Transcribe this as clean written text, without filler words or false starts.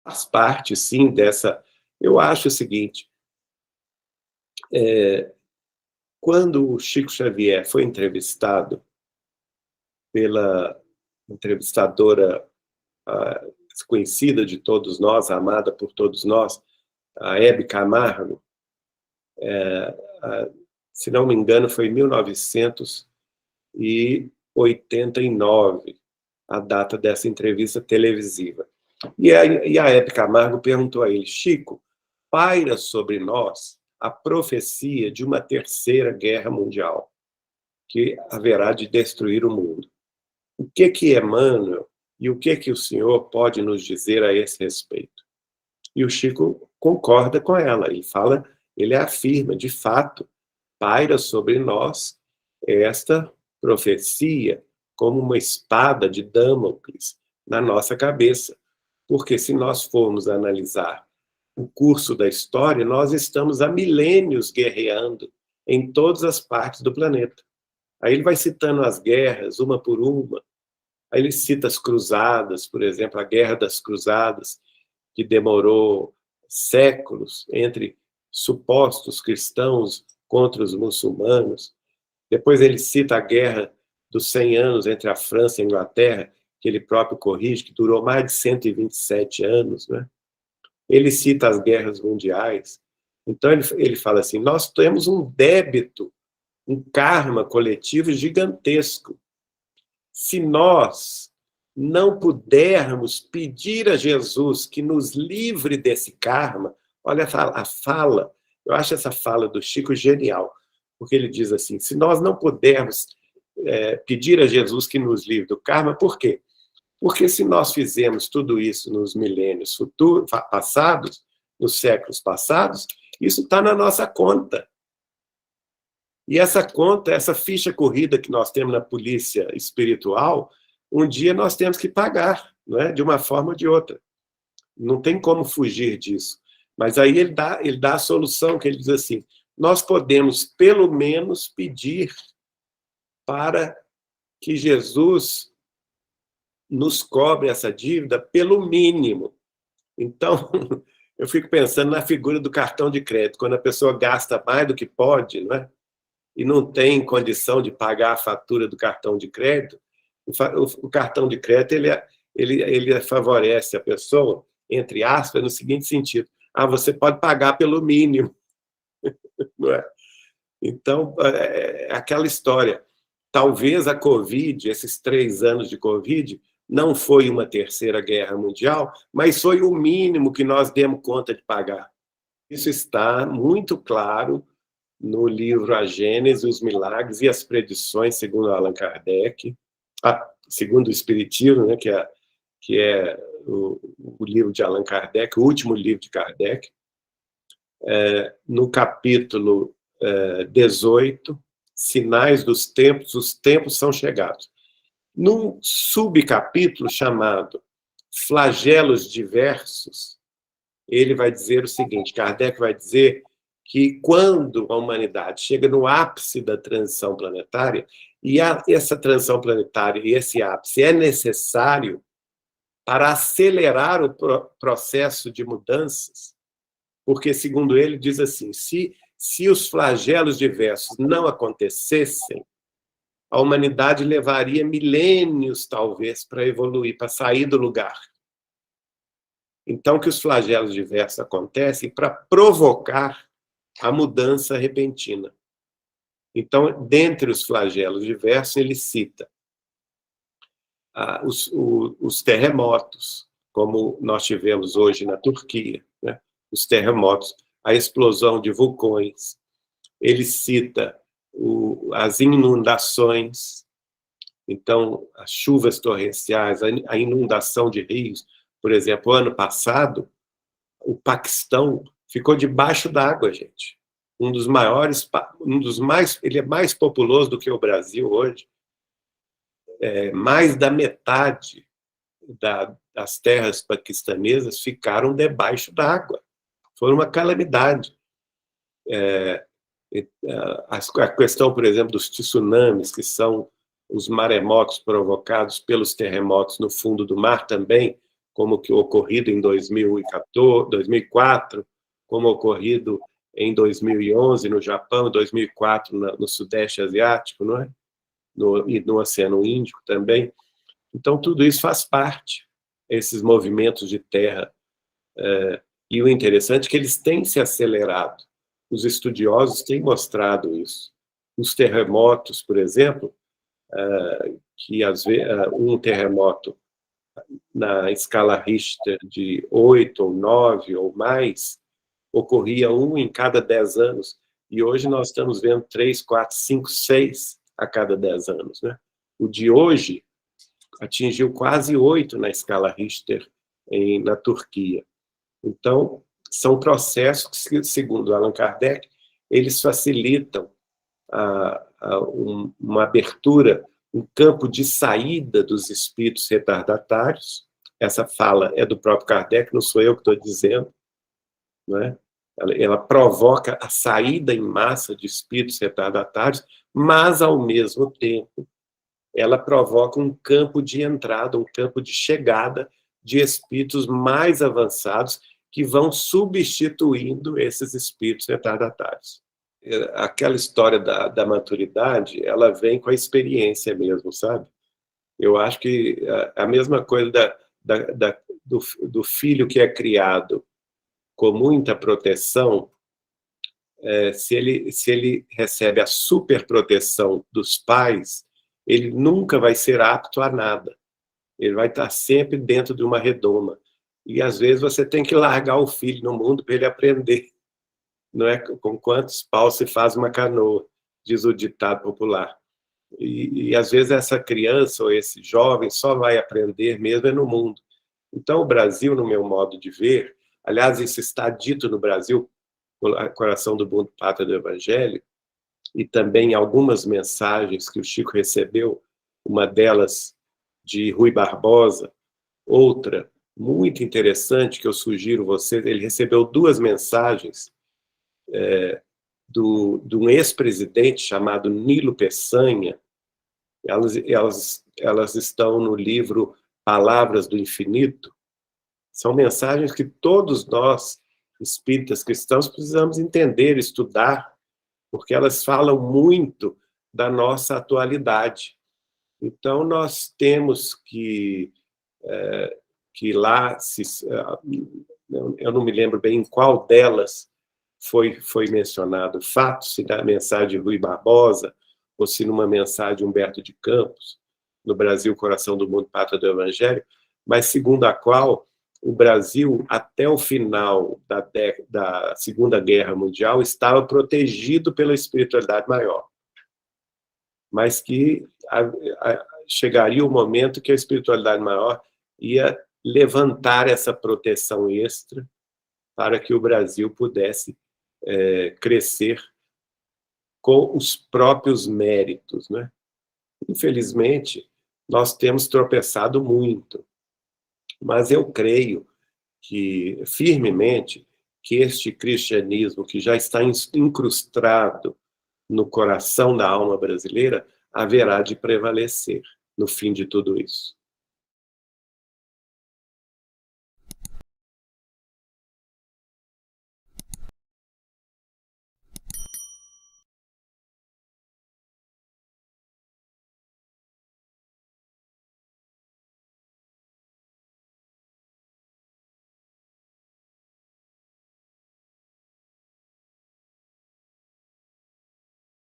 Faz parte, sim, dessa. Eu acho o seguinte: quando o Chico Xavier foi entrevistado pela entrevistadora conhecida de todos nós, amada por todos nós, a Hebe Camargo, se não me engano, foi em 1989, a data dessa entrevista televisiva. E a Hebe Camargo perguntou a ele: Chico, paira sobre nós a profecia de uma terceira guerra mundial, que haverá de destruir o mundo. O que Emmanuel e o que o senhor pode nos dizer a esse respeito? E o Chico concorda com ela. Ele afirma, de fato, paira sobre nós esta profecia como uma espada de Damocles na nossa cabeça. Porque se nós formos analisar o curso da história, nós estamos há milênios guerreando em todas as partes do planeta. Aí ele vai citando as guerras, uma por uma. Aí ele cita as cruzadas, por exemplo, a Guerra das Cruzadas, que demorou séculos entre supostos cristãos contra os muçulmanos. Depois ele cita a Guerra dos 100 anos entre a França e a Inglaterra, que ele próprio corrige, que durou mais de 127 anos, né? Ele cita as guerras mundiais. Então ele fala assim: nós temos um débito, um karma coletivo gigantesco. Se nós não pudermos pedir a Jesus que nos livre desse karma, olha a fala, eu acho essa fala do Chico genial, porque ele diz assim: se nós não pudermos pedir a Jesus que nos livre do karma, por quê? Porque se nós fizemos tudo isso nos milênios passados, nos séculos passados, isso está na nossa conta. E essa conta, essa ficha corrida que nós temos na polícia espiritual, um dia nós temos que pagar, não é? De uma forma ou de outra. Não tem como fugir disso. Mas aí ele dá a solução, que ele diz assim: nós podemos, pelo menos, pedir para que Jesus nos cobre essa dívida pelo mínimo. Então, eu fico pensando na figura do cartão de crédito, quando a pessoa gasta mais do que pode, não é? E não tem condição de pagar a fatura do cartão de crédito, o cartão de crédito ele favorece a pessoa, entre aspas, no seguinte sentido: você pode pagar pelo mínimo. Não é? Então, é aquela história. Talvez a Covid, esses 3 anos de Covid, não foi uma terceira guerra mundial, mas foi o mínimo que nós demos conta de pagar. Isso está muito claro no livro A Gênese, os Milagres e as Predições, segundo Allan Kardec, segundo o Espiritismo, né, que é o livro de Allan Kardec, o último livro de Kardec, no capítulo 18, Sinais dos Tempos, os tempos são chegados. Num subcapítulo chamado Flagelos Diversos, ele vai dizer o seguinte: Kardec vai dizer que quando a humanidade chega no ápice da transição planetária, e essa transição planetária e esse ápice é necessário para acelerar o processo de mudanças, porque, segundo ele, diz assim: se os flagelos diversos não acontecessem, a humanidade levaria milênios, talvez, para evoluir, para sair do lugar. Então, que os flagelos diversos acontecem para provocar a mudança repentina. Então, dentre os flagelos diversos, ele cita os terremotos, como nós tivemos hoje na Turquia, né? Os terremotos, a explosão de vulcões. Ele cita as inundações, então, as chuvas torrenciais, a inundação de rios. Por exemplo, ano passado, o Paquistão ficou debaixo d'água, gente. Ele é mais populoso do que o Brasil hoje. Mais da metade das terras paquistanesas ficaram debaixo d'água. Foi uma calamidade. A questão, por exemplo, dos tsunamis, que são os maremotos provocados pelos terremotos no fundo do mar também, como que ocorrido em 2014, 2004, como ocorrido em 2011 no Japão, 2004 no Sudeste Asiático, não é? E no Oceano Índico também. Então, tudo isso faz parte, esses movimentos de terra. E o interessante é que eles têm se acelerado. Os estudiosos têm mostrado isso. Os terremotos, por exemplo, que às vezes um terremoto na escala Richter de 8 ou 9 ou mais, ocorria um em cada 10 anos, e hoje nós estamos vendo 3, 4, 5, 6 a cada 10 anos. Né? O de hoje atingiu quase 8 na escala Richter na Turquia. Então, são processos que, segundo Allan Kardec, eles facilitam uma abertura, um campo de saída dos espíritos retardatários. Essa fala é do próprio Kardec, não sou eu que estou dizendo. Não é? Ela provoca a saída em massa de espíritos retardatários, mas, ao mesmo tempo, ela provoca um campo de entrada, um campo de chegada de espíritos mais avançados que vão substituindo esses espíritos retardatários. Aquela história da maturidade, ela vem com a experiência mesmo, sabe? Eu acho que a mesma coisa do filho que é criado com muita proteção, se ele recebe a superproteção dos pais, ele nunca vai ser apto a nada. Ele vai estar sempre dentro de uma redoma. E, às vezes, você tem que largar o filho no mundo para ele aprender. Não é com quantos paus se faz uma canoa, diz o ditado popular. E, às vezes, essa criança ou esse jovem só vai aprender mesmo no mundo. Então, o Brasil, no meu modo de ver, aliás, isso está dito no Brasil, Coração do Mundo, Pátria do Evangelho, e também algumas mensagens que o Chico recebeu, uma delas de Rui Barbosa, outra muito interessante que eu sugiro você, ele recebeu 2 mensagens de um ex-presidente chamado Nilo Peçanha. Elas estão no livro Palavras do Infinito. São mensagens que todos nós, espíritas cristãos, precisamos entender, estudar, porque elas falam muito da nossa atualidade. Então, nós temos que lá, eu não me lembro bem em qual delas foi mencionado o fato, se na mensagem de Rui Barbosa, ou se numa mensagem de Humberto de Campos, no Brasil, Coração do Mundo, Pátria do Evangelho, mas segundo a qual o Brasil, até o final da Segunda Guerra Mundial, estava protegido pela espiritualidade maior. Mas que chegaria o momento que a espiritualidade maior ia levantar essa proteção extra para que o Brasil pudesse crescer com os próprios méritos. Né? Infelizmente, nós temos tropeçado muito, mas eu creio firmemente que este cristianismo que já está incrustado no coração da alma brasileira haverá de prevalecer no fim de tudo isso.